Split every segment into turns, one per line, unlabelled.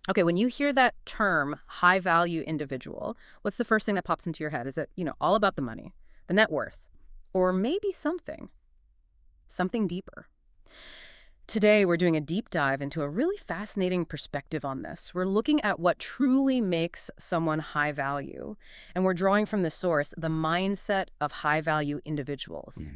Okay, when you hear that term, high-value individual, what's the first thing that pops into your head? Is it, all about the money, the net worth, or maybe something deeper? Today, we're doing a deep dive into a really fascinating perspective on this. We're looking at what truly makes someone high value, and we're drawing from the source, the mindset of high value individuals.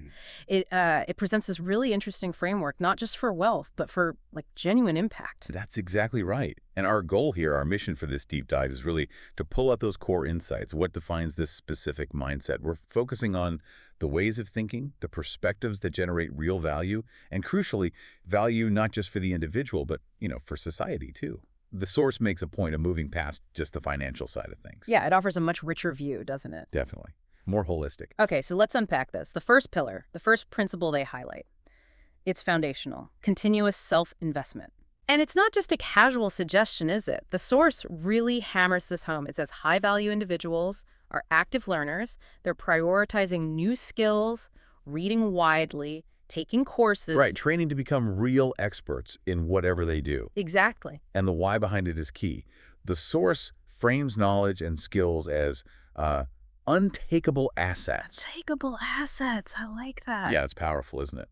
Mhm.
It presents this really interesting framework, not just for wealth, but for like genuine impact.
That's exactly right. And our goal here, our mission for this deep dive is really to pull out those core insights. What defines this specific mindset? We're focusing on the ways of thinking, the perspectives that generate real value, and crucially, value not just for the individual, but, for society too. The source makes a point of moving past just the financial side of things.
Yeah, it offers a much richer view, doesn't it?
Definitely. More holistic.
Okay, so let's unpack this. The first pillar, the first principle they highlight, it's foundational, continuous self-investment. And it's not just a casual suggestion, is it? The source really hammers this home. It says high-value individuals are active learners. They're prioritizing new skills, reading widely, taking courses.
Right, training to become real experts in whatever they do.
Exactly.
And the why behind it is key. The source frames knowledge and skills as untakeable assets.
Untakeable assets. I like that.
Yeah, it's powerful, isn't it?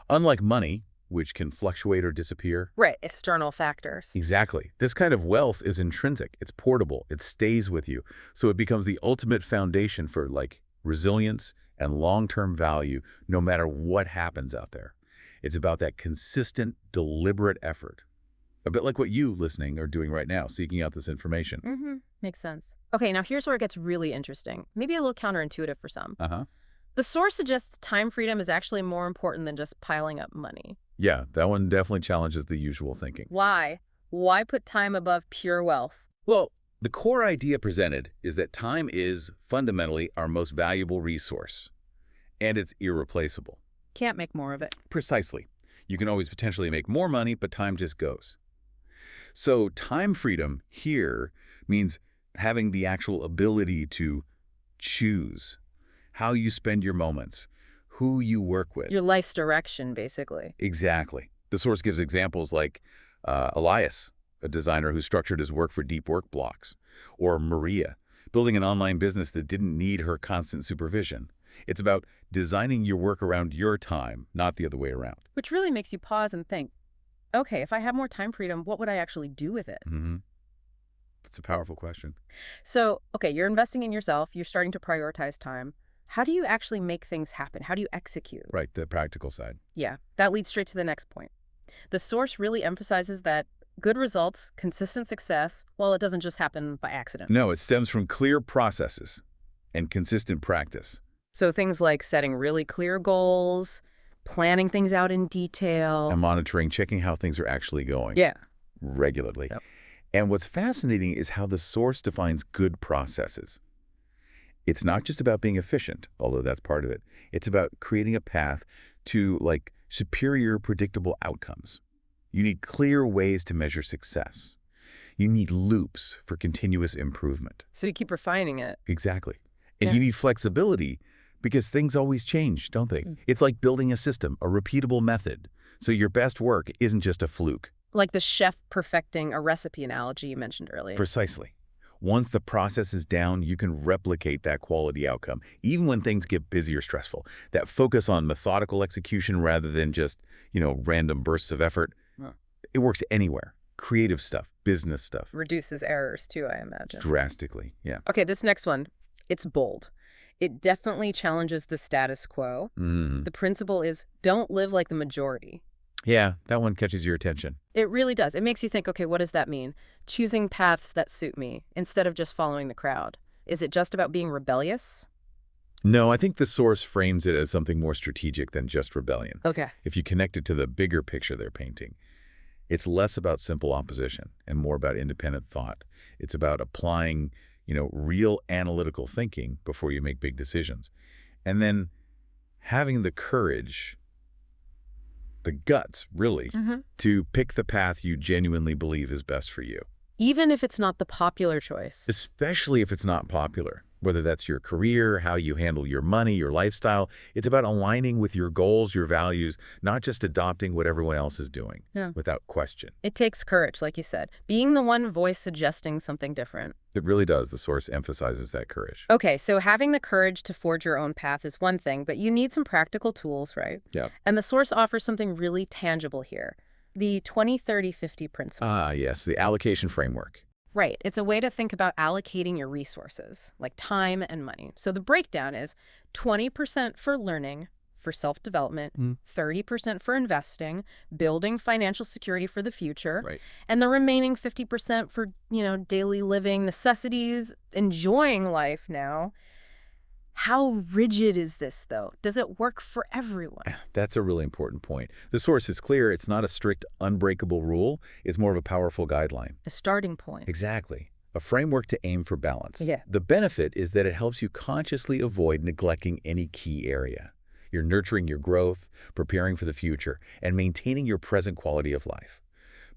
Unlike money, which can fluctuate or disappear.
Right, external factors.
Exactly. This kind of wealth is intrinsic. It's portable. It stays with you. So it becomes the ultimate foundation for, resilience and long-term value, no matter what happens out there. It's about that consistent, deliberate effort. A bit like what you, listening, are doing right now, seeking out this information.
Mm-hmm. Makes sense. Okay, now here's where it gets really interesting. Maybe a little counterintuitive for some. The source suggests time freedom is actually more important than just piling up money.
Yeah, that one definitely challenges the usual thinking.
Why? Why put time above pure wealth?
Well, the core idea presented is that time is fundamentally our most valuable resource, and it's irreplaceable.
Can't make more of it.
Precisely. You can always potentially make more money, but time just goes. So time freedom here means having the actual ability to choose how you spend your moments, who you work with.
Your life's direction, basically.
Exactly. The source gives examples like Elias, a designer who structured his work for deep work blocks, or Maria, building an online business that didn't need her constant supervision. It's about designing your work around your time, not the other way around.
Which really makes you pause and think, okay, if I have more time freedom, what would I actually do with it?
Mm-hmm. It's a powerful question.
So, okay, you're investing in yourself. You're starting to prioritize time. How do you actually make things happen? How do you execute?
Right, the practical side.
Yeah, that leads straight to the next point. The source really emphasizes that good results, consistent success, well, it doesn't just happen by accident.
No, it stems from clear processes and consistent practice.
So things like setting really clear goals, planning things out in detail.
And monitoring, checking how things are actually going.
Yeah.
Regularly.
Yep.
And what's fascinating is how the source defines good processes. It's not just about being efficient, although that's part of it. It's about creating a path to, superior predictable outcomes. You need clear ways to measure success. You need loops for continuous improvement.
So you keep refining it.
Exactly. And
Yeah.
you need flexibility because things always change, don't they? It's like building a system, a repeatable method. So your best work isn't just a fluke.
Like the chef perfecting a recipe analogy you mentioned earlier.
Precisely. Once the process is down, you can replicate that quality outcome, even when things get busy or stressful. That focus on methodical execution rather than just, random bursts of effort.
Huh.
It works anywhere. Creative stuff, business stuff.
Reduces errors too, I imagine.
Drastically, yeah.
Okay, this next one, it's bold. It definitely challenges the status quo.
Mm.
The principle is don't live like the majority.
Yeah, that one catches your attention.
It really does. It makes you think, okay, what does that mean? Choosing paths that suit me instead of just following the crowd. Is it just about being rebellious?
No, I think the source frames it as something more strategic than just rebellion.
Okay.
If you connect it to the bigger picture they're painting, it's less about simple opposition and more about independent thought. It's about applying, real analytical thinking before you make big decisions. And then having the courage, the guts, really, to pick the path you genuinely believe is best for you.
Even if it's not the popular choice.
Especially if it's not popular, Whether that's your career, how you handle your money, your lifestyle, it's about aligning with your goals, your values, not just adopting what everyone else is doing
Yeah.
without question.
It takes courage, like you said, being the one voice suggesting something different.
It really does. The source emphasizes that courage.
Okay, so having the courage to forge your own path is one thing, but you need some practical tools, right?
Yeah.
And the source offers something really tangible here, the 20-30-50 principle.
Ah, yes, the allocation framework.
Right. It's a way to think about allocating your resources, like time and money. So the breakdown is 20% for learning, for self-development,
Mm.
30% for investing, building financial security for the future,
Right.
and the remaining 50% for, daily living necessities, enjoying life now. How rigid is this, though? Does it work for everyone?
That's a really important point. The source is clear. It's not a strict, unbreakable rule. It's more of a powerful guideline.
A starting point.
Exactly. A framework to aim for balance.
Yeah.
The benefit is that it helps you consciously avoid neglecting any key area. You're nurturing your growth, preparing for the future, and maintaining your present quality of life.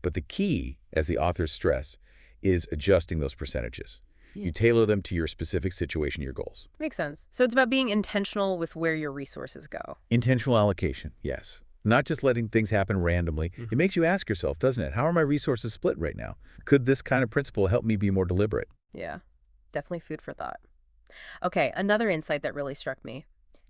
But the key, as the authors stress, is adjusting those percentages. You tailor them to your specific situation, your goals.
Makes sense. So it's about being intentional with where your resources go.
Intentional allocation, yes. Not just letting things happen randomly. It makes you ask yourself, doesn't it? How are my resources split right now? Could this kind of principle help me be more deliberate?
Yeah, definitely food for thought. Okay, another insight that really struck me.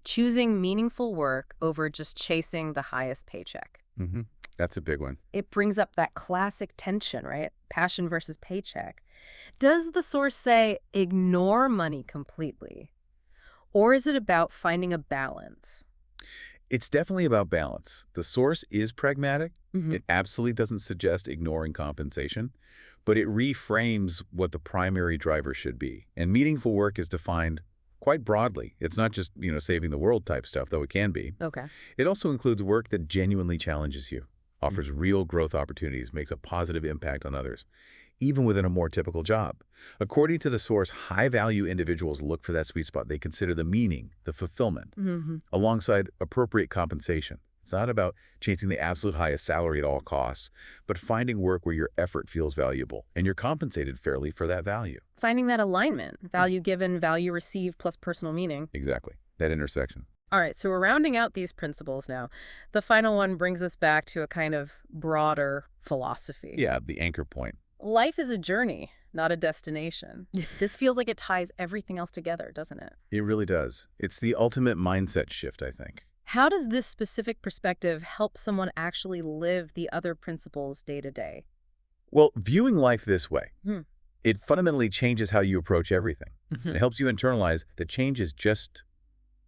Choosing meaningful work over just chasing the highest paycheck.
Mm-hmm. That's a big one.
It brings up that classic tension, right? Passion versus paycheck. Does the source say ignore money completely? Or is it about finding a balance?
It's definitely about balance. The source is pragmatic.
Hmm.
It absolutely doesn't suggest ignoring compensation, but it reframes what the primary driver should be. And meaningful work is defined quite broadly. It's not just, saving the world type stuff, though it can be.
Okay.
It also includes work that genuinely challenges you, offers real growth opportunities, makes a positive impact on others, even within a more typical job. According to the source, high-value individuals look for that sweet spot. They consider the meaning, the fulfillment, alongside appropriate compensation. It's not about chasing the absolute highest salary at all costs, but finding work where your effort feels valuable and you're compensated fairly for that value.
Finding that alignment, value given, value received, plus personal meaning.
Exactly. That intersection.
All right, so we're rounding out these principles now. The final one brings us back to a kind of broader philosophy.
Yeah, the anchor point.
Life is a journey, not a destination. This feels like it ties everything else together, doesn't it?
It really does. It's the ultimate mindset shift, I think.
How does this specific perspective help someone actually live the other principles day to day?
Well, viewing life this way,
Hmm.
it fundamentally changes how you approach everything. It helps you internalize that change is just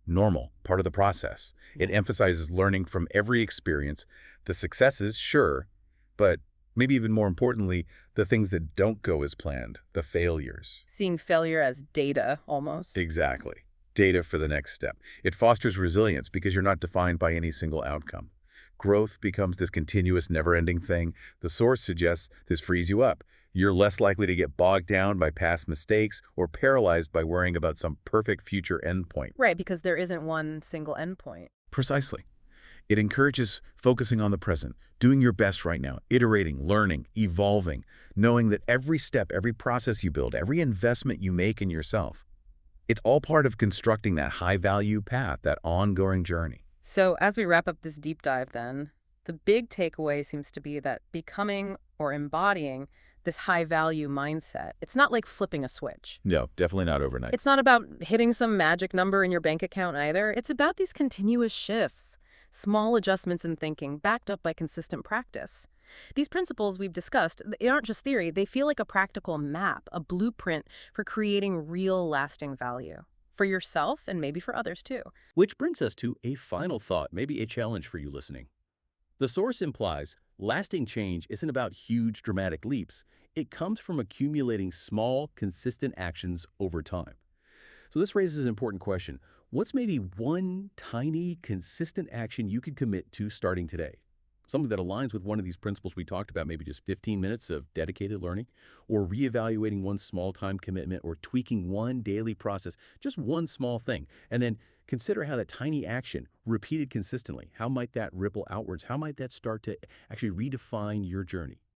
normal, part of the process. It emphasizes learning from every experience, the successes, sure, but maybe even more importantly, the things that don't go as planned, the failures.
Seeing failure as data, almost.
Exactly. Data for the next step. It fosters resilience because you're not defined by any single outcome. Growth becomes this continuous, never-ending thing. The source suggests this frees you up. You're less likely to get bogged down by past mistakes or paralyzed by worrying about some perfect future endpoint.
Right, because there isn't one single endpoint.
Precisely. It encourages focusing on the present, doing your best right now, iterating, learning, evolving, knowing that every step, every process you build, every investment you make in yourself, it's all part of constructing that high-value path, that ongoing journey.
So as we wrap up this deep dive then, the big takeaway seems to be that becoming or embodying this high-value mindset, it's not like flipping a switch.
No, definitely not overnight.
It's not about hitting some magic number in your bank account either. It's about these continuous shifts, small adjustments in thinking backed up by consistent practice. These principles we've discussed, they aren't just theory, they feel like a practical map, a blueprint for creating real lasting value. For yourself and maybe for others too.
Which brings us to a final thought, maybe a challenge for you listening. The source implies lasting change isn't about huge dramatic leaps. It comes from accumulating small, consistent actions over time. So this raises an important question. What's maybe one tiny, consistent action you could commit to starting today? Something that aligns with one of these principles we talked about, maybe just 15 minutes of dedicated learning, or reevaluating one small time commitment, or tweaking one daily process, just one small thing. And then consider how that tiny action, repeated consistently, how might that ripple outwards? How might that start to actually redefine your journey?